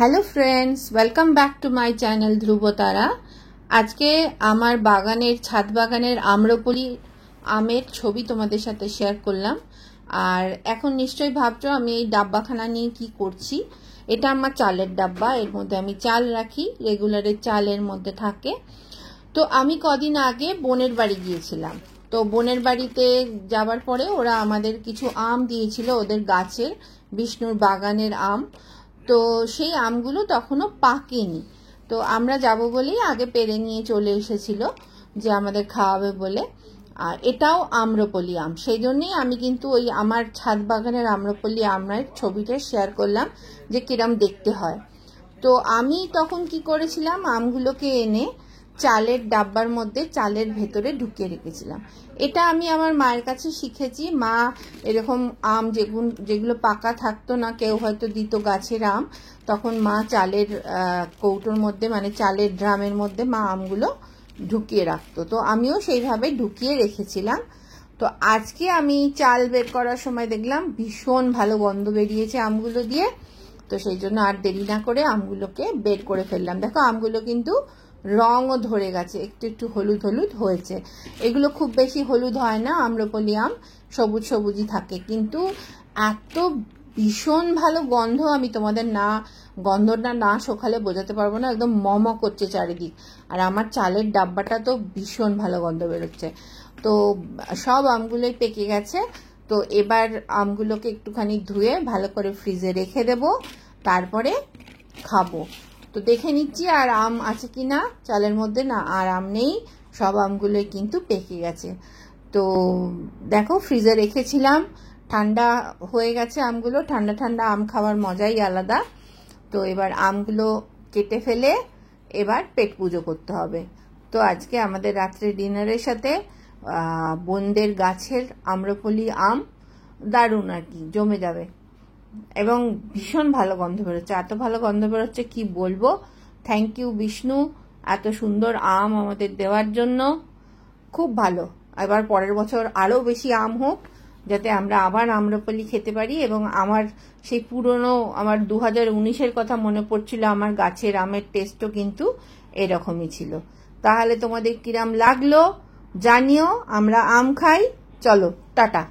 Hello friends, welcome back to my channel Dhrubatara. আজকে আমার বাগানের ছাদ বাগানের আম্রপলি আমের ছবি তোমাদের সাথে শেয়ার করলাম। আর এখন নিশ্চয়ই ভাবছো আমি এই ডাব্বাখানা নিয়ে কি করছি। এটা আমার চালের ডাব্বা, এর মধ্যে আমি চাল রাখি, রেগুলারের চালের মধ্যে থাকে। তো আমি কদিন আগে বোনের বাড়ি গিয়েছিলাম। তো বোনের বাড়িতে যাবার পরে ওরা আমাদের কিছু আম দিয়েছিল, ওদের গাছের বিষ্ণুর বাগানের আম। তো সেই আমগুলো তখনও পাকেনি। তো আমরা যাব বলেই আগে পেরে নিয়ে চলে এসেছিল যে আমাদের খাওয়াবে বলে। আর এটাও আম্রপলি আম, সেই জন্যই আমি কিন্তু ওই আমার ছাদ বাগানের আম্রপলি আমের ছবিটা শেয়ার করলাম যে কিরম দেখতে হয়। তো আমি তখন কি করেছিলাম, আমগুলোকে এনে চালের ডাব্বার মধ্যে চালের ভেতরে ঢুকিয়ে রেখেছিলাম। এটা আমি আমার মায়ের কাছে শিখেছি। মা এরকম আম যেগুলো পাকা থাকতো না, কেউ হয়তো দিত গাছের আম, তখন মা চালের কৌটোর মধ্যে মানে চালের ড্রামের মধ্যে মা আমগুলো ঢুকিয়ে রাখতো। তো আমিও সেইভাবে ঢুকিয়ে রেখেছিলাম। তো আজকে আমি চাল বের করার সময় দেখলাম ভীষণ ভালো গন্ধ বেরিয়েছে আমগুলো দিয়ে। তো সেই জন্য আর দেরি না করে আমগুলোকে বের করে ফেললাম। দেখো আমগুলো কিন্তু রঙও ধরে গেছে, একটু একটু হলুদ হলুদ হয়েছে। এগুলো খুব বেশি হলুদ হয় না, আম্রপলি আম সবুজ সবুজই থাকে, কিন্তু এত ভীষণ ভালো গন্ধ আমি তোমাদের গন্ধটা না শোকালে বোঝাতে পারবো না। একদম মম করছে চারিদিক। আর আমার চালের ডাব্বাটা তো ভীষণ ভালো গন্ধ বেরোচ্ছে। তো সব আমগুলোই পেকে গেছে। তো এবার আমগুলোকে একটুখানি ধুয়ে ভালো করে ফ্রিজে রেখে দেব, তারপরে খাবো। তো দেখে নিচ্ছি আর আম আছে কি না চালের মধ্যে। না, আর আম নেই, সব আমগুলোই কিন্তু পেকে গেছে। তো দেখো ফ্রিজে রেখেছিলাম, ঠান্ডা হয়ে গেছে আমগুলো। ঠান্ডা ঠান্ডা আম খাওয়ার মজাই আলাদা। তো এবার আমগুলো কেটে ফেলে এবার পেট পুজো করতে হবে। তো আজকে আমাদের রাত্রে ডিনারের সাথে বোনদের গাছের আম্রপলি আম দারুণ আর কি, জমে যাবে। এবং ভীষণ ভালো গন্ধ বেরোচ্ছে, এত ভালো গন্ধ বেরোচ্ছে কি বলবো। থ্যাংক ইউ বিষ্ণু, এত সুন্দর আম আমাদের দেওয়ার জন্য। খুব ভালো। এবার পরের বছর আরও বেশি আম হোক, যাতে আমরা আবার আম্রপলি খেতে পারি। এবং আমার সেই পুরনো আমার 2019-এর কথা মনে পড়ছিল, আমার গাছের আমের টেস্টও কিন্তু এরকমই ছিল। তাহলে তোমাদের কিরাম লাগলো জানিও। আমরা আম খাই, চলো টাটা।